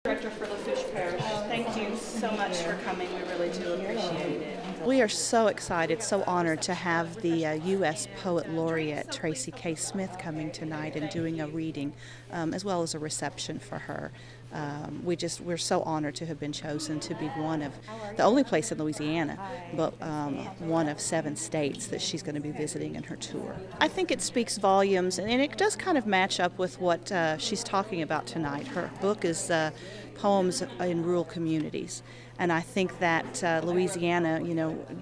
Director for Lafourche Parish. Thank you so much for coming. We really do appreciate it. We are so excited, so honored to have the U.S. Poet Laureate Tracy K. Smith coming tonight and doing a reading, as well as a reception for her. We're so honored to have been chosen to be one of the only place in Louisiana, but one of 7 states that she's going to be visiting in her tour. I think it speaks volumes, and it does kind of match up with what she's talking about tonight. Her book is Poems in Rural Communities. And I think that Louisiana,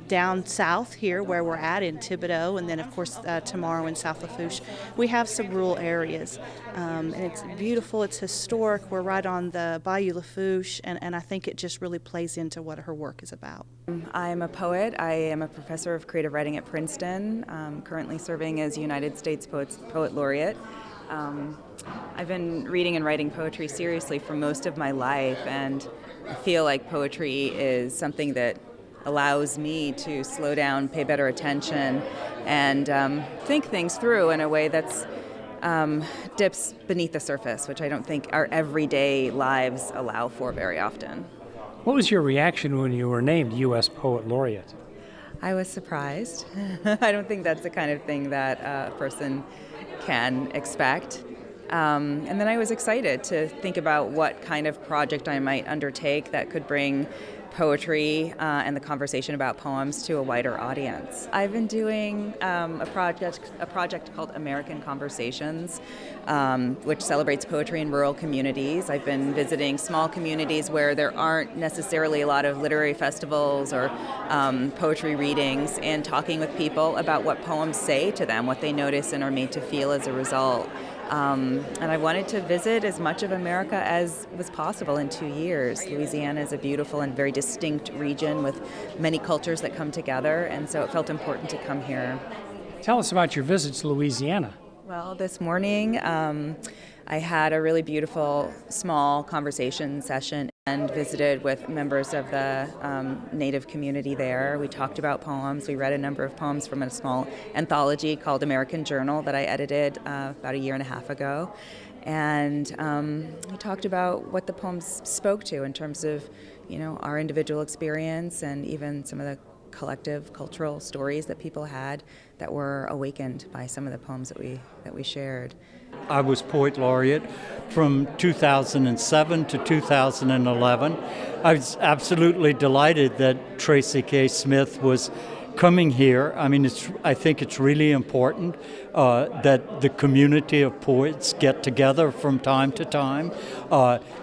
down south here where we're at in Thibodaux, and then of course tomorrow in South Lafourche, we have some rural areas. And it's beautiful, it's historic, we're right on the Bayou Lafourche, and I think it just really plays into what her work is about. I'm a poet. I am a professor of creative writing at Princeton, currently serving as United States Poet Laureate. I've been reading and writing poetry seriously for most of my life, and I feel like poetry is something that allows me to slow down, pay better attention, and think things through in a way that's dips beneath the surface, which I don't think our everyday lives allow for very often. What was your reaction when you were named U.S. Poet Laureate? I was surprised. I don't think that's the kind of thing that a person can expect. And then I was excited to think about what kind of project I might undertake that could bring poetry and the conversation about poems to a wider audience. I've been doing a project called American Conversations, which celebrates poetry in rural communities. I've been visiting small communities where there aren't necessarily a lot of literary festivals or poetry readings, and talking with people about what poems say to them, what they notice and are made to feel as a result. And I wanted to visit as much of America as was possible in 2 years. Louisiana is a beautiful and very distinct region with many cultures that come together, and so it felt important to come here. Tell us about your visit to Louisiana. Well, this morning I had a really beautiful small conversation session and visited with members of the Native community there. We talked about poems. We read a number of poems from a small anthology called American Journal that I edited about 1.5 years ago. And we talked about what the poems spoke to in terms of, our individual experience and even some of the collective cultural stories that people had that were awakened by some of the poems that we shared. I was Poet Laureate from 2007 to 2011. I was absolutely delighted that Tracy K. Smith was coming here. I think it's really important that the community of poets get together from time to time,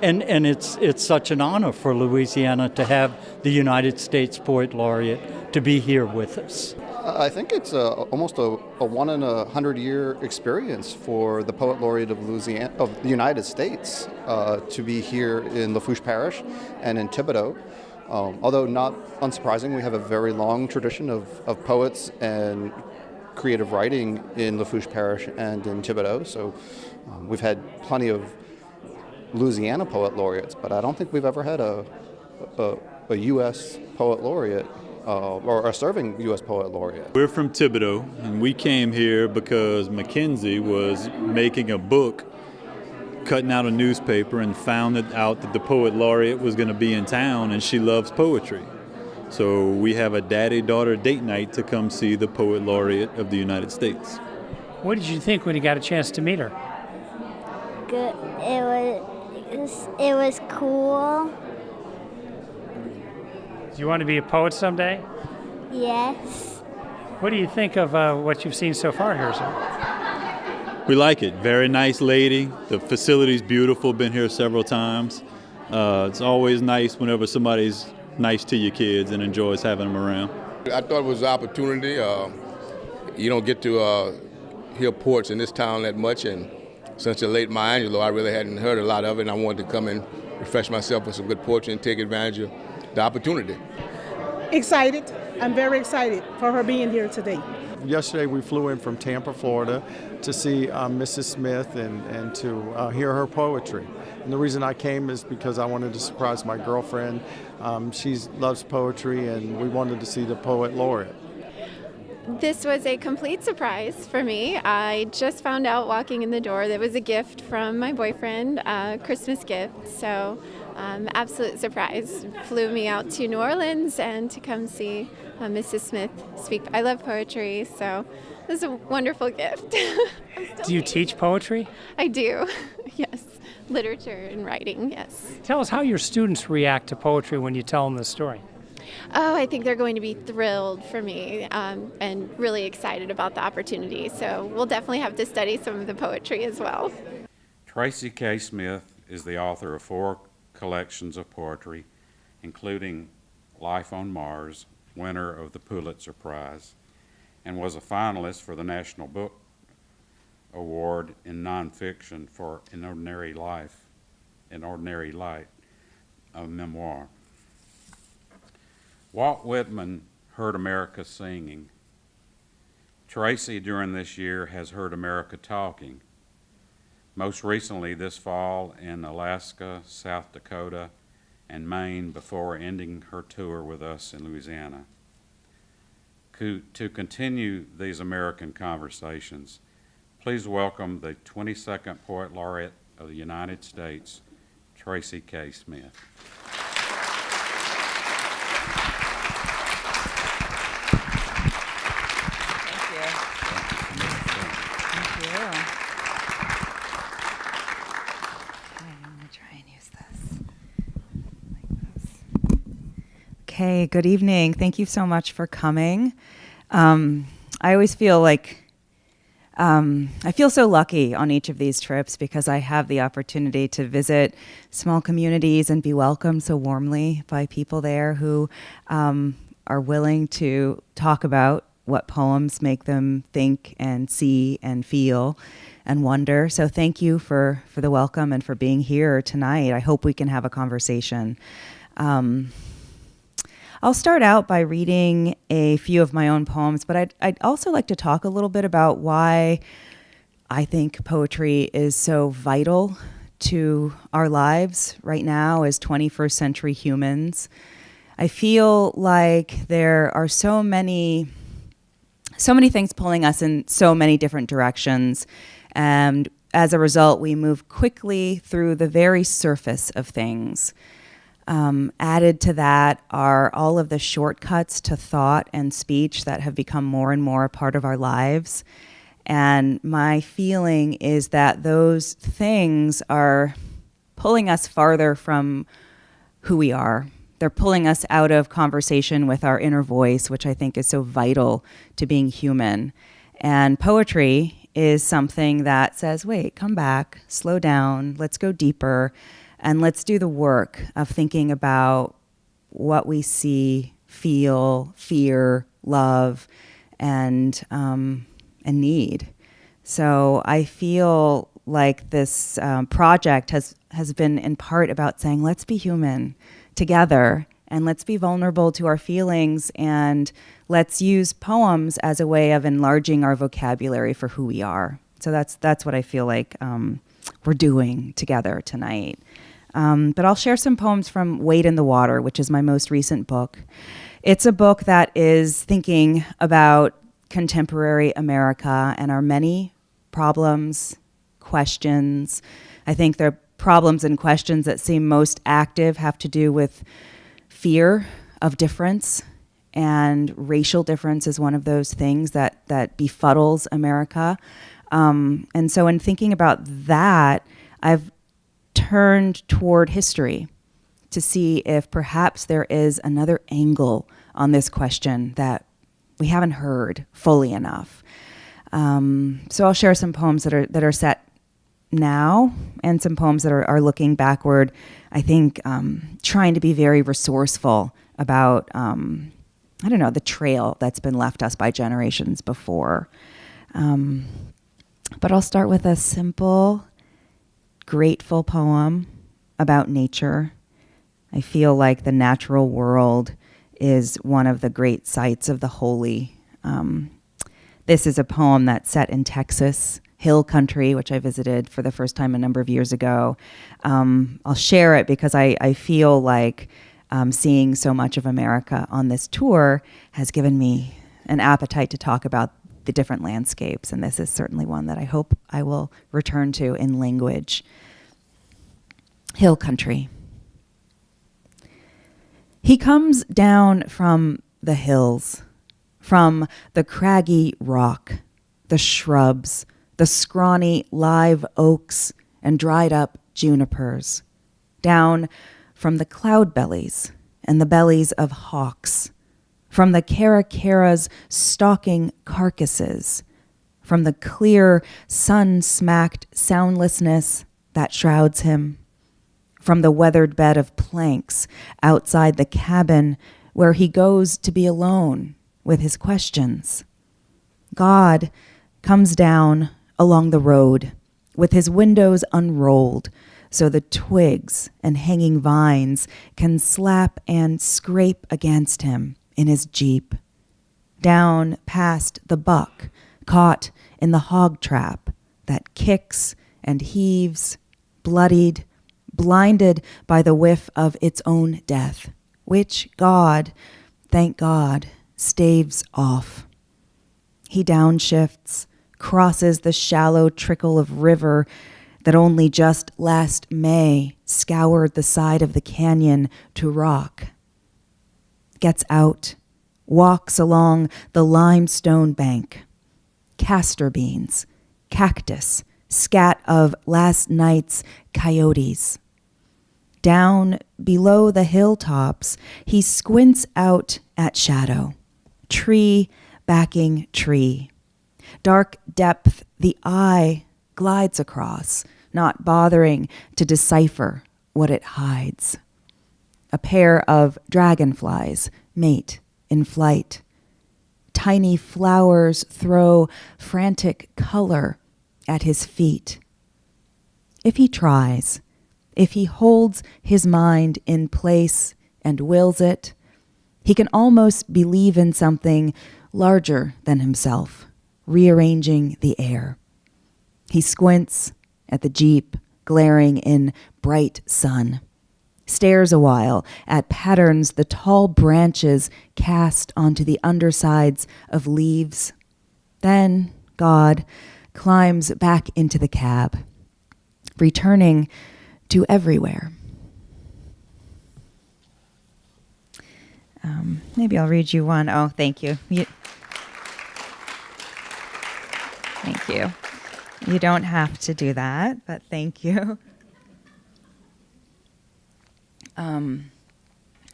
and it's such an honor for Louisiana to have the United States Poet Laureate to be here with us. I think it's almost a 1 in 100 year experience for the Poet Laureate of the United States to be here in Lafourche Parish and in Thibodaux. Although not unsurprising, we have a very long tradition of poets and creative writing in Lafourche Parish and in Thibodaux. So we've had plenty of Louisiana Poet Laureates, but I don't think we've ever had a U.S. Poet Laureate or a serving U.S. Poet Laureate. We're from Thibodaux, and we came here because Mackenzie was making a book, cutting out a newspaper, and found out that the Poet Laureate was going to be in town, and she loves poetry. So we have a daddy-daughter date night to come see the Poet Laureate of the United States. What did you think when you got a chance to meet her? Good. It was cool. Do you want to be a poet someday? Yes. What do you think of what you've seen so far here, sir? We like it. Very nice lady. The facility's beautiful. Been here several times. It's always nice whenever somebody's nice to your kids and enjoys having them around. I thought it was an opportunity. You don't get to hear poets in this town that much, and since the late Maya Angelou, I really hadn't heard a lot of it, and I wanted to come and refresh myself with some good poetry and take advantage of the opportunity. Excited. I'm very excited for her being here today. Yesterday we flew in from Tampa, Florida to see Mrs. Smith and to hear her poetry. And the reason I came is because I wanted to surprise my girlfriend. She loves poetry, and we wanted to see the Poet Laureate. This was a complete surprise for me. I just found out walking in the door that it was a gift from my boyfriend, a Christmas gift. So Absolute surprise. Flew me out to New Orleans and to come see Mrs. Smith speak. I love poetry, so it was a wonderful gift. Do you teach poetry? I do, yes. Literature and writing, yes. Tell us how your students react to poetry when you tell them the story. Oh, I think they're going to be thrilled for me and really excited about the opportunity. So we'll definitely have to study some of the poetry as well. Tracy K. Smith is the author of 4 collections of poetry, including Life on Mars, winner of the Pulitzer Prize, and was a finalist for the National Book Award in Nonfiction for An Ordinary Light, a memoir. Walt Whitman heard America singing. Tracy, during this year, has heard America talking. Most recently this fall in Alaska, South Dakota, and Maine before ending her tour with us in Louisiana. To continue these American conversations, please welcome the 22nd Poet Laureate of the United States, Tracy K. Smith. Okay, good evening. Thank you so much for coming. I always feel like I feel so lucky on each of these trips because I have the opportunity to visit small communities and be welcomed so warmly by people there who are willing to talk about what poems make them think and see and feel and wonder. So thank you for the welcome and for being here tonight. I hope we can have a conversation. I'll start out by reading a few of my own poems, but I'd also like to talk a little bit about why I think poetry is so vital to our lives right now as 21st century humans. I feel like there are so many things pulling us in so many different directions, and as a result, we move quickly through the very surface of things. Added to that are all of the shortcuts to thought and speech that have become more and more a part of our lives. And my feeling is that those things are pulling us farther from who we are. They're pulling us out of conversation with our inner voice, which I think is so vital to being human. And poetry is something that says, wait, come back, slow down, let's go deeper. And let's do the work of thinking about what we see, feel, fear, love, and need. So I feel like this project has been in part about saying, let's be human together, and let's be vulnerable to our feelings, and let's use poems as a way of enlarging our vocabulary for who we are. So that's what I feel like we're doing together tonight. But I'll share some poems from Wade in the Water, which is my most recent book. It's a book that is thinking about contemporary America and our many problems, questions. I think the problems and questions that seem most active have to do with fear of difference, and racial difference is one of those things that befuddles America. And so in thinking about that, I've turned toward history to see if perhaps there is another angle on this question that we haven't heard fully enough. So I'll share some poems that are set now and some poems that are looking backward. I think trying to be very resourceful about the trail that's been left us by generations before. But I'll start with a simple, grateful poem about nature. I feel like the natural world is one of the great sights of the holy. This is a poem that's set in Texas, hill country, which I visited for the first time a number of years ago. I'll share it because I feel like seeing so much of America on this tour has given me an appetite to talk about the different landscapes, and this is certainly one that I hope I will return to in language. Hill country. He comes down from the hills, from the craggy rock, the shrubs, the scrawny live oaks and dried up junipers, down from the cloud bellies and the bellies of hawks, from the caracaras stalking carcasses, from the clear sun-smacked soundlessness that shrouds him, from the weathered bed of planks outside the cabin where he goes to be alone with his questions. God comes down along the road with his windows unrolled so the twigs and hanging vines can slap and scrape against him in his Jeep, down past the buck caught in the hog trap that kicks and heaves, bloodied, blinded by the whiff of its own death, which God, thank God, staves off. He downshifts, crosses the shallow trickle of river that only just last May scoured the side of the canyon to rock, gets out, walks along the limestone bank, castor beans, cactus, scat of last night's coyotes. Down below the hilltops, he squints out at shadow, tree backing tree. Dark depth the eye glides across, not bothering to decipher what it hides. A pair of dragonflies mate in flight. Tiny flowers throw frantic color at his feet. If he tries, if he holds his mind in place and wills it, he can almost believe in something larger than himself, rearranging the air. He squints at the Jeep glaring in bright sun, stares a while at patterns the tall branches cast onto the undersides of leaves. Then God climbs back into the cab, returning to everywhere. Maybe I'll read you one. Oh, thank you. Thank you. You don't have to do that, but thank you.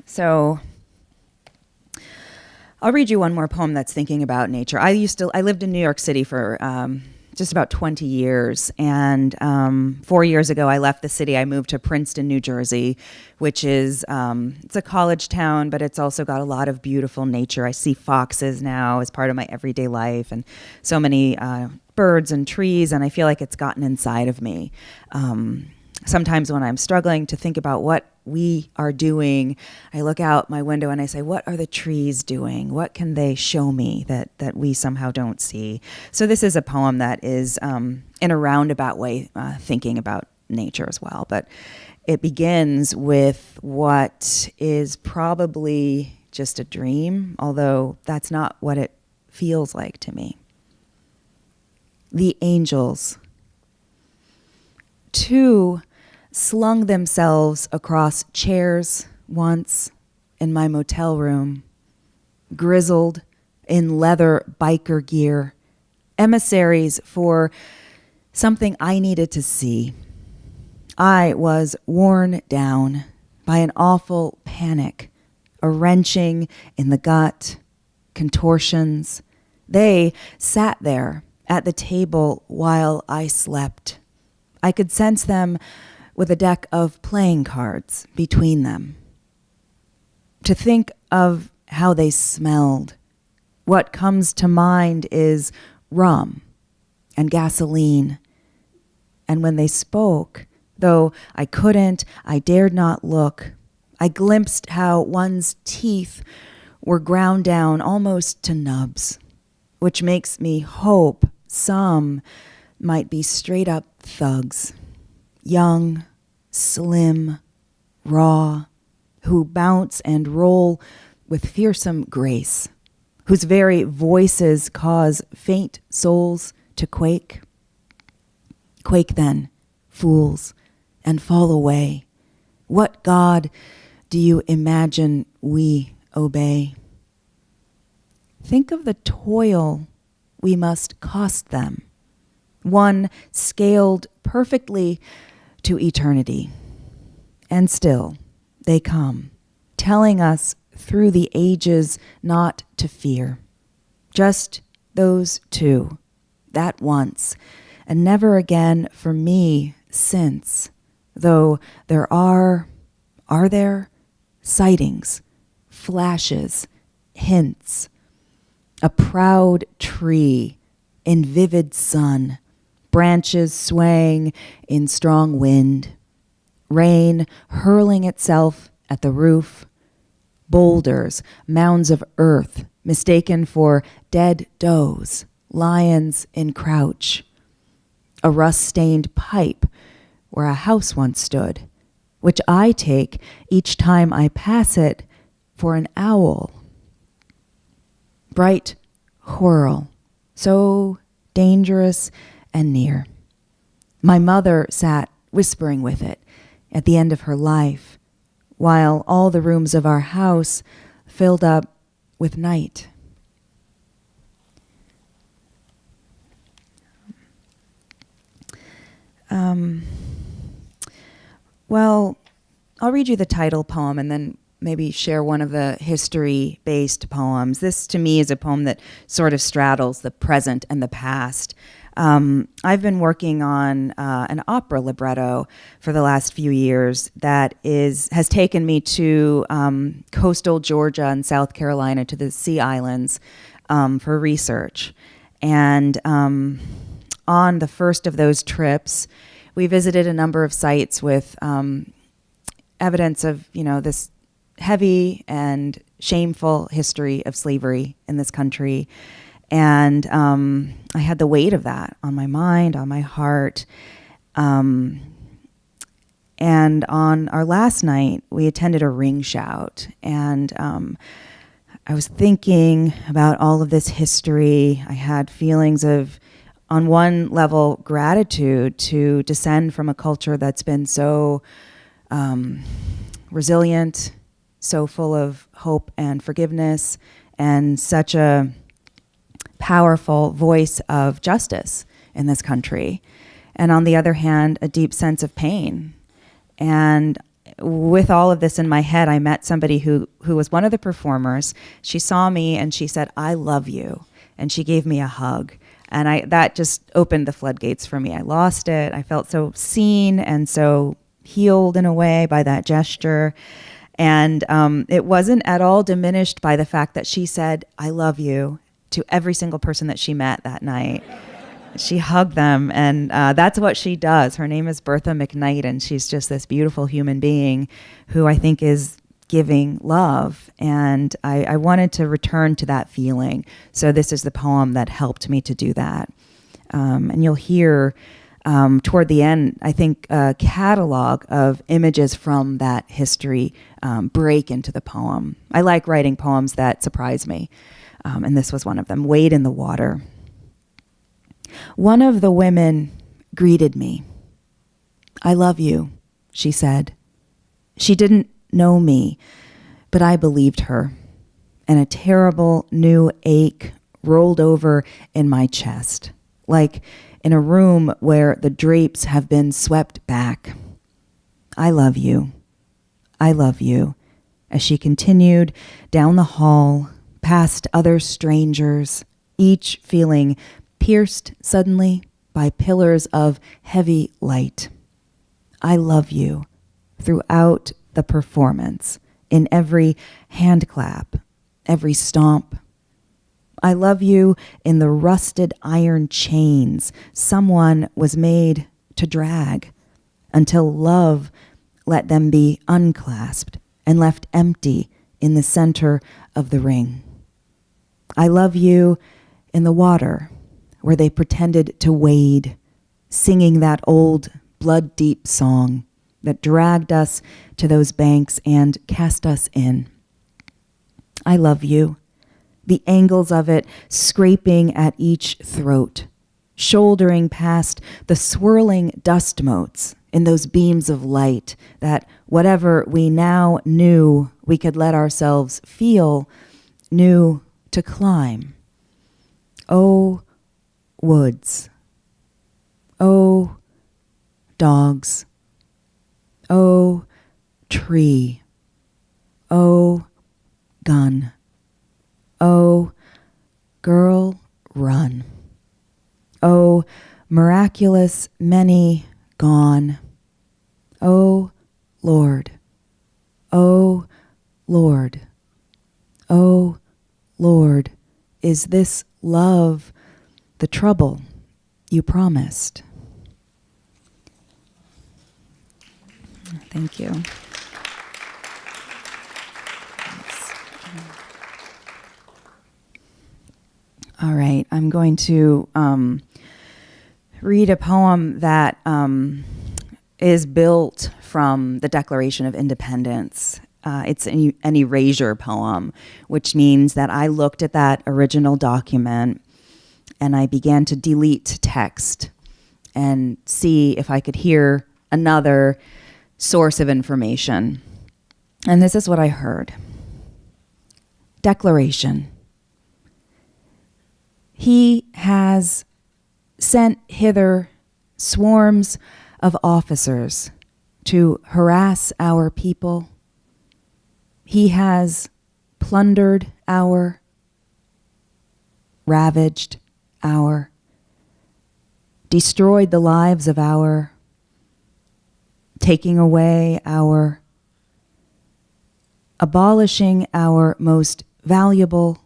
So I'll read you one more poem that's thinking about nature. I lived in New York City for just about 20 years, and 4 years ago I left the city. I moved to Princeton, New Jersey, which is it's a college town, but it's also got a lot of beautiful nature. I see foxes now as part of my everyday life, and so many birds and trees, and I feel like it's gotten inside of me. Sometimes when I'm struggling to think about what we are doing, I look out my window and I say, what are the trees doing? What can they show me that we somehow don't see? So this is a poem that is, in a roundabout way, thinking about nature as well. But it begins with what is probably just a dream, although that's not what it feels like to me. The angels. Two slung themselves across chairs once in my motel room, grizzled in leather biker gear, emissaries for something I needed to see. I was worn down by an awful panic, a wrenching in the gut, contortions. They sat there at the table while I slept. I could sense them with a deck of playing cards between them. To think of how they smelled, what comes to mind is rum and gasoline. And when they spoke, though I dared not look, I glimpsed how one's teeth were ground down almost to nubs, which makes me hope some might be straight up thugs. Young, slim, raw, who bounce and roll with fearsome grace, whose very voices cause faint souls to quake. Quake then, fools, and fall away. What God do you imagine we obey? Think of the toil we must cost them, one scaled perfectly to eternity. And still, they come, telling us through the ages not to fear. Just those two, that once, and never again for me since, though there are there, sightings, flashes, hints, a proud tree in vivid sun, branches swaying in strong wind, rain hurling itself at the roof, boulders, mounds of earth mistaken for dead does, lions in crouch, a rust-stained pipe where a house once stood, which I take each time I pass it for an owl. Bright whirl, so dangerous and near. My mother sat whispering with it at the end of her life, while all the rooms of our house filled up with night. Well, I'll read you the title poem and then maybe share one of the history-based poems. This, to me, is a poem that sort of straddles the present and the past. I've been working on an opera libretto for the last few years that has taken me to coastal Georgia and South Carolina, to the Sea Islands, for research. And on the first of those trips, we visited a number of sites with evidence of, this heavy and shameful history of slavery in this country. And I had the weight of that on my mind, on my heart. And on our last night, we attended a ring shout. And I was thinking about all of this history. I had feelings of, on one level, gratitude to descend from a culture that's been so resilient, so full of hope and forgiveness, and such a powerful voice of justice in this country. And on the other hand, a deep sense of pain. And with all of this in my head, I met somebody who was one of the performers. She saw me and she said, "I love you." And she gave me a hug. And that just opened the floodgates for me. I lost it. I felt so seen and so healed in a way by that gesture. And it wasn't at all diminished by the fact that she said, "I love you," to every single person that she met that night. She hugged them, and that's what she does. Her name is Bertha McKnight, and she's just this beautiful human being who I think is giving love. And I wanted to return to that feeling. So this is the poem that helped me to do that. And you'll hear toward the end, I think, a catalog of images from that history break into the poem. I like writing poems that surprise me. And this was one of them, "Wade in the Water." One of the women greeted me. "I love you," she said. She didn't know me, but I believed her, and a terrible new ache rolled over in my chest, like in a room where the drapes have been swept back. "I love you. I love you," as she continued down the hall, past other strangers, each feeling pierced suddenly by pillars of heavy light. "I love you" throughout the performance, in every hand clap, every stomp. "I love you" in the rusted iron chains someone was made to drag, until love let them be unclasped and left empty in the center of the ring. "I love you" in the water, where they pretended to wade, singing that old blood-deep song that dragged us to those banks and cast us in. "I love you," the angles of it scraping at each throat, shouldering past the swirling dust motes in those beams of light, that whatever we now knew we could let ourselves feel, knew to climb. Oh, woods. Oh, dogs. Oh, tree. Oh, gun. Oh, girl, run. Oh, miraculous many gone. Oh, Lord. Oh, Lord. Oh, Lord, is this love the trouble you promised? Thank you. All right, I'm going to read a poem that is built from the Declaration of Independence. It's an erasure poem, which means that I looked at that original document and I began to delete text and see if I could hear another source of information. And this is what I heard. Declaration. He has sent hither swarms of officers to harass our people. He has plundered our, ravaged our, destroyed the lives of our, taking away our, abolishing our most valuable,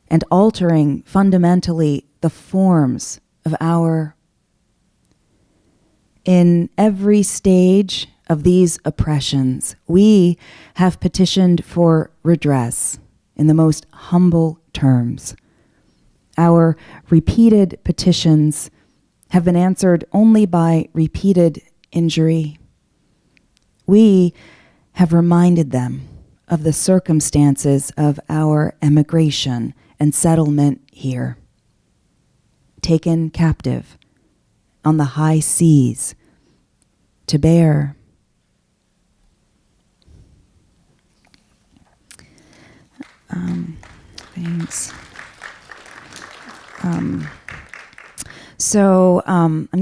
and altering fundamentally the forms of our. In every stage of these oppressions, we have petitioned for redress in the most humble terms. Our repeated petitions have been answered only by repeated injury. We have reminded them of the circumstances of our emigration and settlement here, taken captive on the high seas to bear. Thanks. I'm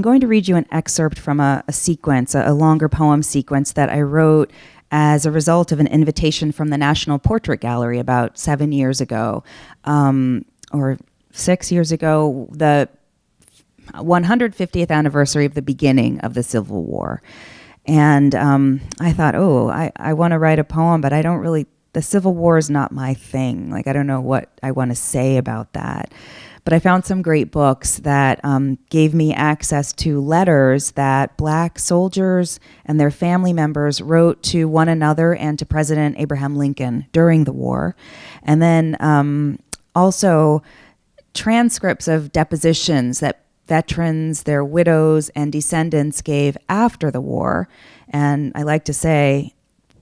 going to read you an excerpt from a sequence, a longer poem sequence that I wrote as a result of an invitation from the National Portrait Gallery about 7 years ago, or 6 years ago, the 150th anniversary of the beginning of the Civil War. And I thought, I want to write a poem, but I don't really, the Civil War is not my thing. Like, I don't know what I want to say about that. But I found some great books that gave me access to letters that Black soldiers and their family members wrote to one another and to President Abraham Lincoln during the war. And then also transcripts of depositions that veterans, their widows, and descendants gave after the war. And I like to say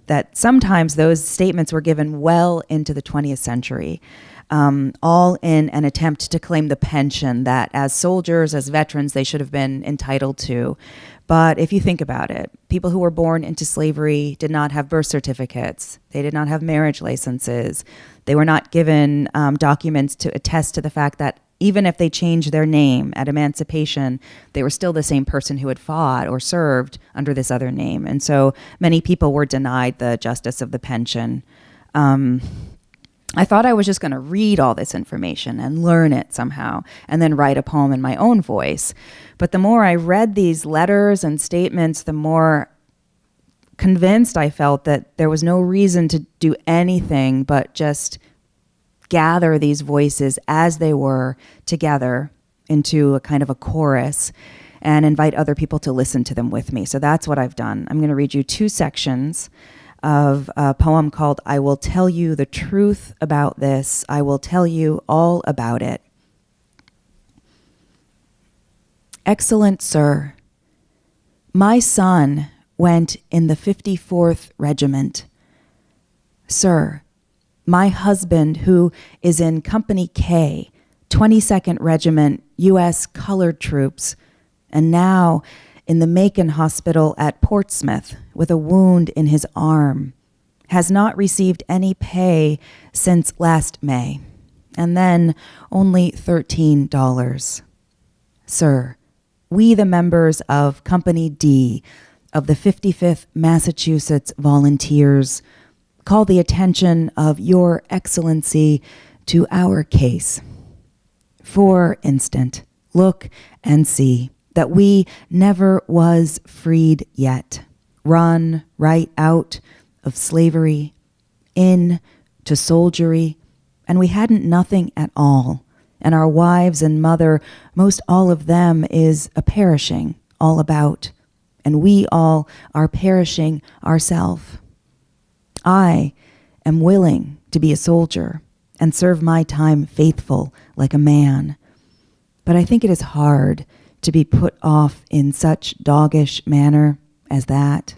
that sometimes those statements were given well into the 20th century. All in an attempt to claim the pension that as soldiers, as veterans, they should have been entitled to. But if you think about it, people who were born into slavery did not have birth certificates. They did not have marriage licenses. They were not given documents to attest to the fact that even if they changed their name at emancipation, they were still the same person who had fought or served under this other name. And so many people were denied the justice of the pension. I thought I was just going to read all this information and learn it somehow and then write a poem in my own voice. But the more I read these letters and statements, the more convinced I felt that there was no reason to do anything but just gather these voices as they were together into a kind of a chorus and invite other people to listen to them with me. So that's what I've done. I'm going to read you two sections of a poem called I Will Tell You the Truth About This. I will tell you all about it. Excellent sir, my son went in the 54th Regiment. Sir, my husband, who is in Company K, 22nd Regiment, U.S. Colored Troops, and now in the Macon Hospital at Portsmouth with a wound in his arm, has not received any pay since last May, and then only $13. Sir, we, the members of Company D of the 55th Massachusetts Volunteers, call the attention of Your Excellency to our case. For instance, look and see that we never was freed yet, run right out of slavery, in to soldiery, and we hadn't nothing at all, and our wives and mother, most all of them is a perishing all about, and we all are perishing ourself. I am willing to be a soldier and serve my time faithful like a man, but I think it is hard to be put off in such doggish manner as that.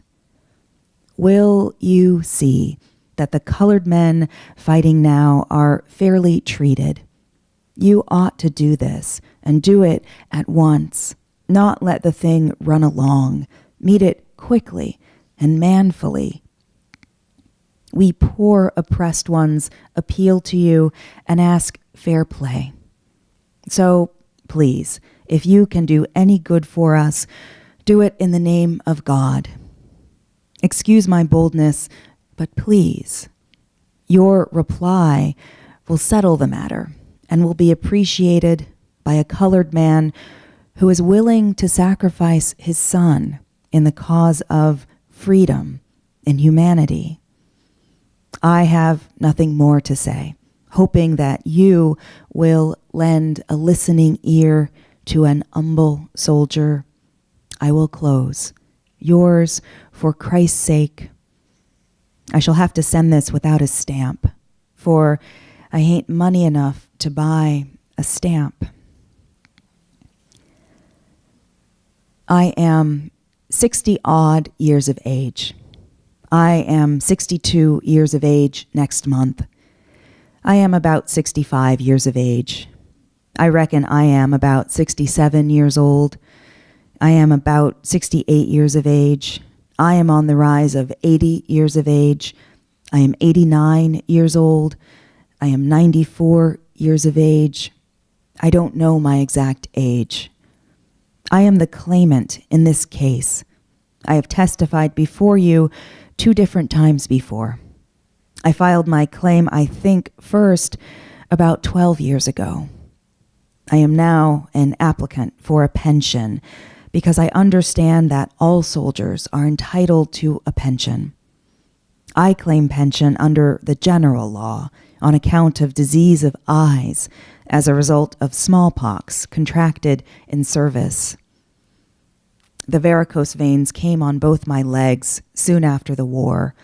Will you see that the colored men fighting now are fairly treated? You ought to do this, and do it at once, not let the thing run along. Meet it quickly and manfully. We poor oppressed ones appeal to you and ask fair play. So, please, if you can do any good for us, do it in the name of God. Excuse my boldness, but please, your reply will settle the matter and will be appreciated by a colored man who is willing to sacrifice his son in the cause of freedom and humanity. I have nothing more to say, hoping that you will lend a listening ear to an humble soldier. I will close. Yours, for Christ's sake. I shall have to send this without a stamp, for I ain't money enough to buy a stamp. I am 60-odd years of age. I am 62 years of age next month. I am about 65 years of age. I reckon I am about 67 years old. I am about 68 years of age. I am on the rise of 80 years of age. I am 89 years old. I am 94 years of age. I don't know my exact age. I am the claimant in this case. I have testified before you 2 different times before. I filed my claim, I think, first about 12 years ago. I am now an applicant for a pension because I understand that all soldiers are entitled to a pension. I claim pension under the general law on account of disease of eyes as a result of smallpox contracted in service. The varicose veins came on both my legs soon after the war,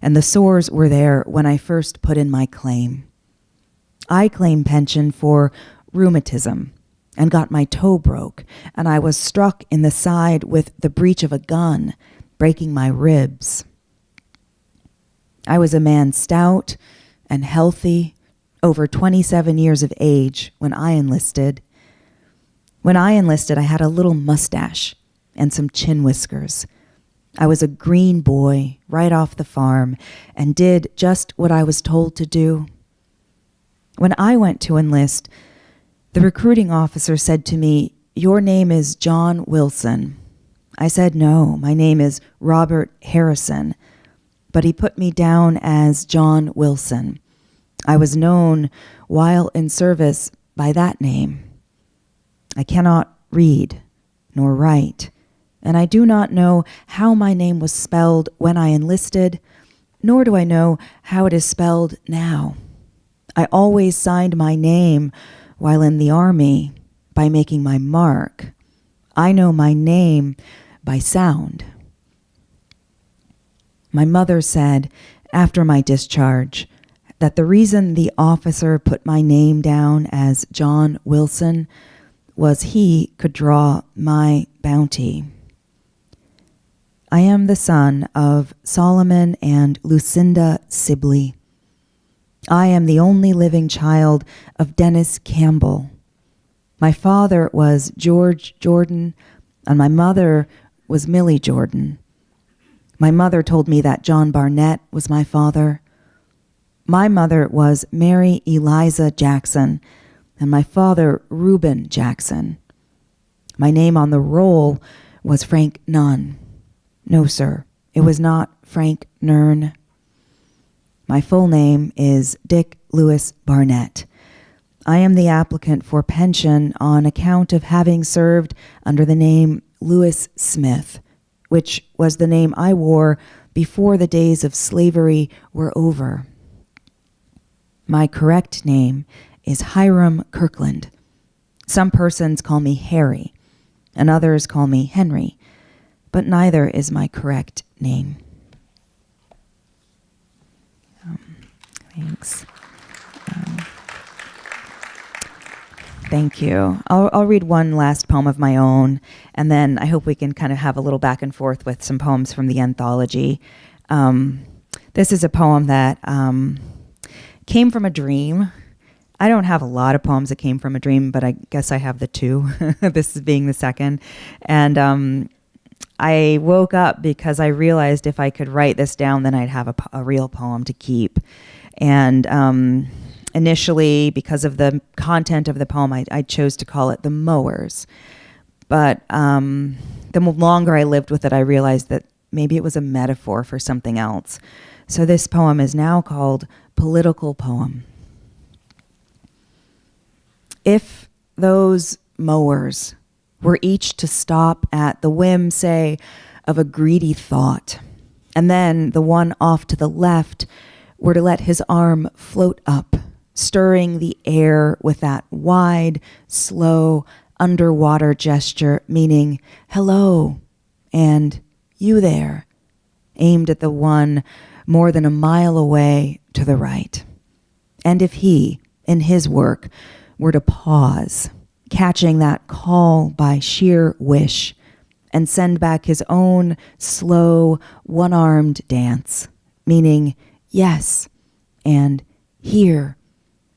and the sores were there when I first put in my claim. I claim pension for rheumatism and got my toe broke, and I was struck in the side with the breech of a gun, breaking my ribs. I was a man stout and healthy, over 27 years of age when I enlisted. When I enlisted, I had a little mustache and some chin whiskers. I was a green boy right off the farm and did just what I was told to do. When I went to enlist, the recruiting officer said to me, "Your name is John Wilson." I said, "No, my name is Robert Harrison," but he put me down as John Wilson. I was known while in service by that name. I cannot read nor write, and I do not know how my name was spelled when I enlisted, nor do I know how it is spelled now. I always signed my name while in the Army by making my mark. I know my name by sound. My mother said after my discharge that the reason the officer put my name down as John Wilson was he could draw my bounty. I am the son of Solomon and Lucinda Sibley. I am the only living child of Dennis Campbell. My father was George Jordan, and my mother, was Millie Jordan. My mother told me that John Barnett was my father. My mother was Mary Eliza Jackson, and my father, Reuben Jackson. My name on the roll was Frank Nunn. No, sir, it was not Frank Nern. My full name is Dick Lewis Barnett. I am the applicant for pension on account of having served under the name Lewis Smith, which was the name I wore before the days of slavery were over. My correct name is Hiram Kirkland. Some persons call me Harry, and others call me Henry, but neither is my correct name. Thanks. Thank you. I'll read one last poem of my own, and then I hope we can kind of have a little back and forth with some poems from the anthology. This is a poem that came from a dream. I don't have a lot of poems that came from a dream, but I guess I have the two, this is being the second. And I woke up because I realized if I could write this down, then I'd have a real poem to keep. And initially, because of the content of the poem, I chose to call it The Mowers. But the longer I lived with it, I realized that maybe it was a metaphor for something else. So this poem is now called Political Poem. If those mowers were each to stop at the whim, say, of a greedy thought, and then the one off to the left were to let his arm float up, stirring the air with that wide, slow, underwater gesture, meaning, hello, and you there, aimed at the one more than a mile away to the right. And if he, in his work, were to pause, catching that call by sheer wish, and send back his own slow, one-armed dance, meaning yes and here,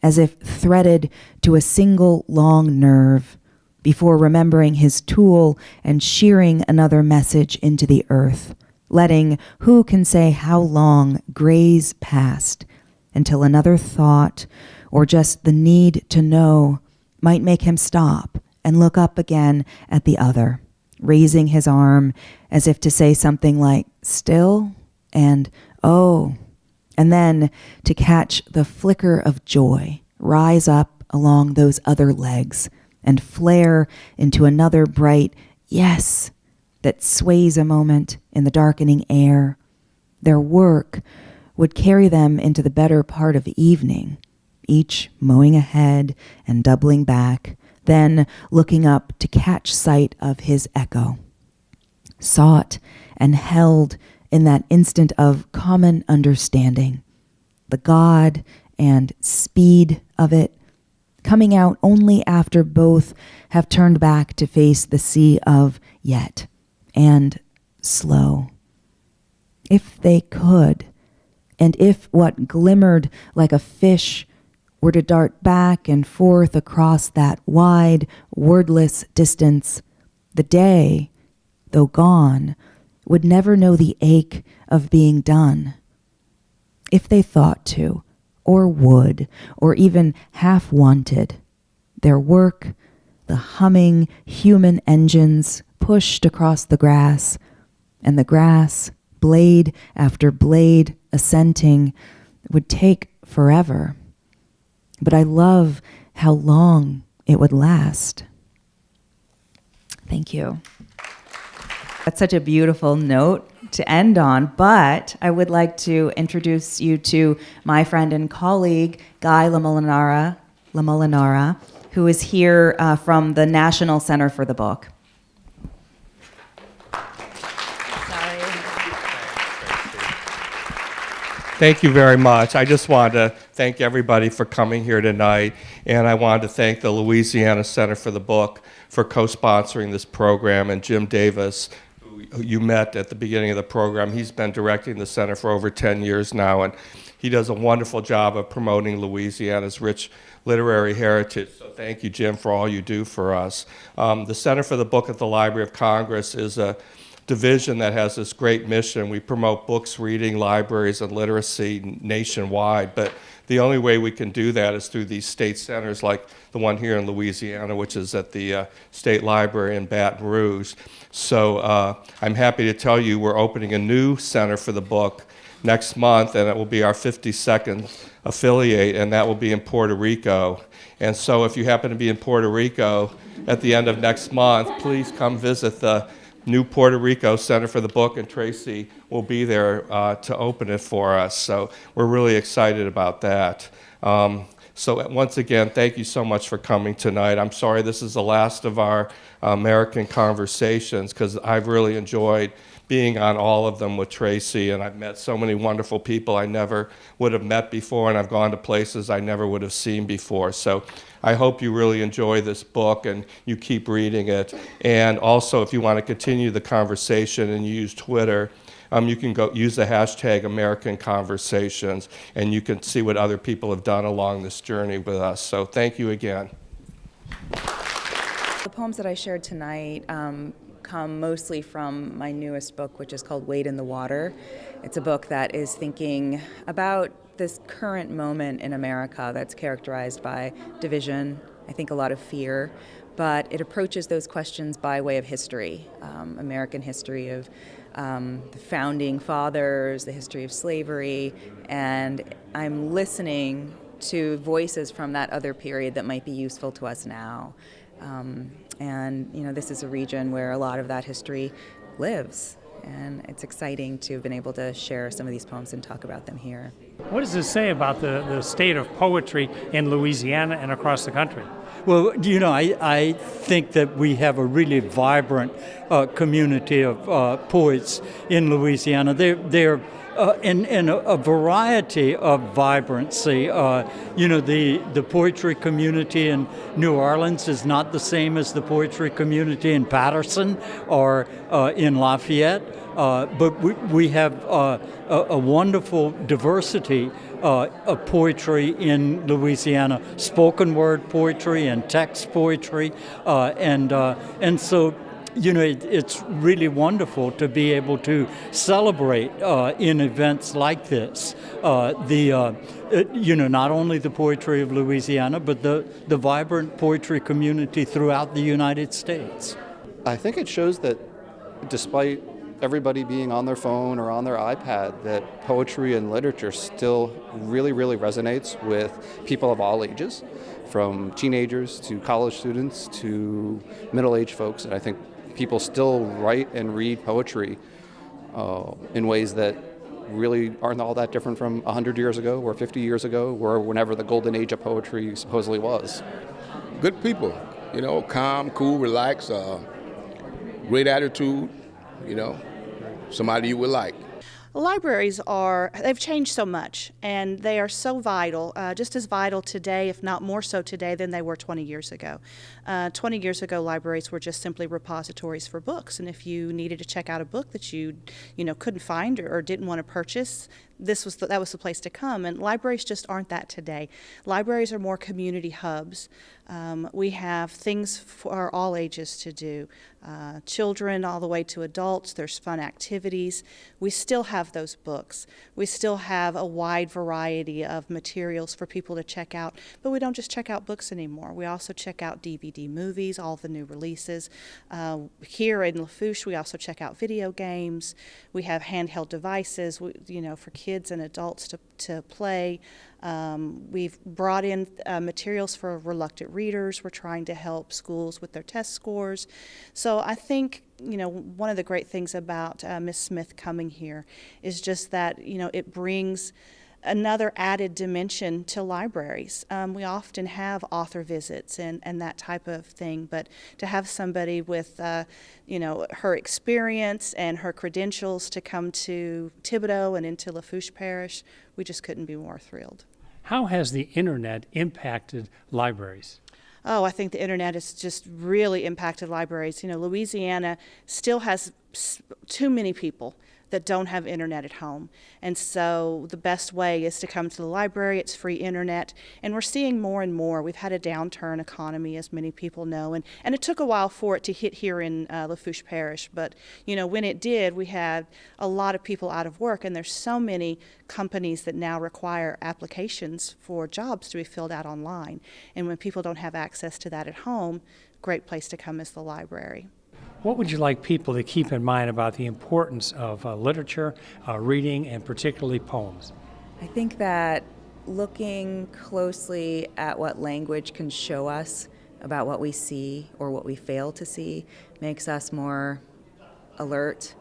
as if threaded to a single long nerve, before remembering his tool and shearing another message into the earth, letting who can say how long graze past until another thought or just the need to know might make him stop and look up again at the other, raising his arm as if to say something like still and oh, and then to catch the flicker of joy rise up along those other legs and flare into another bright yes that sways a moment in the darkening air. Their work would carry them into the better part of evening, each mowing ahead and doubling back, then looking up to catch sight of his echo, sought and held in that instant of common understanding, the God and speed of it, coming out only after both have turned back to face the sea of yet and slow. If they could, and if what glimmered like a fish were to dart back and forth across that wide, wordless distance, the day, though gone, would never know the ache of being done. If they thought to, or would, or even half wanted, their work, the humming human engines pushed across the grass, and the grass, blade after blade assenting, would take forever. But I love how long it would last. Thank you. That's such a beautiful note to end on, but I would like to introduce you to my friend and colleague, Guy LaMolinara, who is here from the National Center for the Book. Thank you very much. I just wanted to thank everybody for coming here tonight, and I wanted to thank the Louisiana Center for the Book for co-sponsoring this program, and Jim Davis, who you met at the beginning of the program. He's been directing the center for over 10 years now, and he does a wonderful job of promoting Louisiana's rich literary heritage. So thank you, Jim, for all you do for us. The Center for the Book at the Library of Congress is a division that has this great mission. We promote books, reading, libraries, and literacy nationwide, but the only way we can do that is through these state centers like the one here in Louisiana, which is at the State Library in Baton Rouge. So I'm happy to tell you we're opening a new center for the book next month, and it will be our 52nd affiliate, and that will be in Puerto Rico. And so if you happen to be in Puerto Rico at the end of next month, please come visit the new Puerto Rico Center for the Book, and Tracy will be there to open it for us. So we're really excited about that. So once again, thank you so much for coming tonight. I'm sorry this is the last of our American conversations, because I've really enjoyed being on all of them with Tracy, and I've met so many wonderful people I never would have met before, and I've gone to places I never would have seen before. So I hope you really enjoy this book and you keep reading it. And also, if you want to continue the conversation and you use Twitter, you can go use the hashtag American Conversations, and you can see what other people have done along this journey with us. So thank you again. The poems that I shared tonight come mostly from my newest book, which is called Wade in the Water. It's a book that is thinking about this current moment in America that's characterized by division, I think a lot of fear, but it approaches those questions by way of history, American history of the founding fathers, the history of slavery, and I'm listening to voices from that other period that might be useful to us now. And you know, this is a region where a lot of that history lives, and it's exciting to have been able to share some of these poems and talk about them here. What does this say about the state of poetry in Louisiana and across the country? Well, you know, I think that we have a really vibrant community of poets in Louisiana. They're in a variety of vibrancy. You know, the poetry community in New Orleans is not the same as the poetry community in Patterson or in Lafayette, but we have a wonderful diversity of poetry in Louisiana, spoken word poetry and text poetry, and so, you know, it's really wonderful to be able to celebrate in events like this. You know, not only the poetry of Louisiana, but the vibrant poetry community throughout the United States. I think it shows that despite everybody being on their phone or on their iPad, that poetry and literature still really, really resonates with people of all ages, from teenagers to college students to middle-aged folks. And I think people still write and read poetry in ways that really aren't all that different from 100 years ago or 50 years ago, or whenever the golden age of poetry supposedly was. Good people, you know, calm, cool, relaxed, great attitude, you know, somebody you would like. Libraries they've changed so much, and they are so vital, just as vital today, if not more so today, than they were 20 years ago. 20 years ago, libraries were just simply repositories for books, and if you needed to check out a book that you couldn't find or didn't want to purchase, that was the place to come, and libraries just aren't that today. Libraries are more community hubs. We have things for all ages to do, children all the way to adults. There's fun activities. We still have those books. We still have a wide variety of materials for people to check out, but we don't just check out books anymore. We also check out DVD movies, all the new releases. Here in Lafourche, we also check out video games. We have handheld devices, for kids and adults to play. We've brought in materials for reluctant readers. We're trying to help schools with their test scores. So I think, one of the great things about Ms. Smith coming here is just that, it brings another added dimension to libraries. We often have author visits and that type of thing, but to have somebody with, her experience and her credentials to come to Thibodaux and into Lafourche Parish, we just couldn't be more thrilled. How has the internet impacted libraries? Oh, I think the internet has just really impacted libraries. Louisiana still has too many people that don't have internet at home. And so the best way is to come to the library. It's free internet, and we're seeing more and more. We've had a downturn economy, as many people know, and it took a while for it to hit here in Lafourche Parish. But when it did, we had a lot of people out of work, and there's so many companies that now require applications for jobs to be filled out online. And when people don't have access to that at home, great place to come is the library. What would you like people to keep in mind about the importance of literature, reading, and particularly poems? I think that looking closely at what language can show us about what we see or what we fail to see makes us more alert,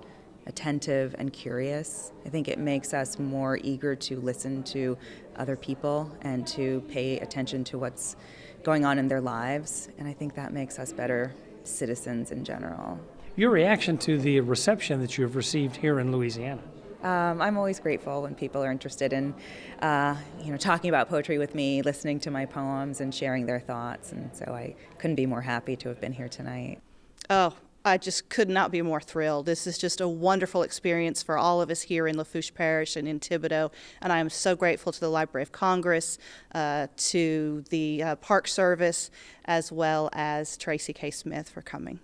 attentive, and curious. I think it makes us more eager to listen to other people and to pay attention to what's going on in their lives, and I think that makes us better citizens in general. Your reaction to the reception that you've received here in Louisiana? I'm always grateful when people are interested in, talking about poetry with me, listening to my poems, and sharing their thoughts, and so I couldn't be more happy to have been here tonight. Oh, I just could not be more thrilled. This is just a wonderful experience for all of us here in Lafourche Parish and in Thibodaux, and I am so grateful to the Library of Congress, to the Park Service, as well as Tracy K. Smith for coming.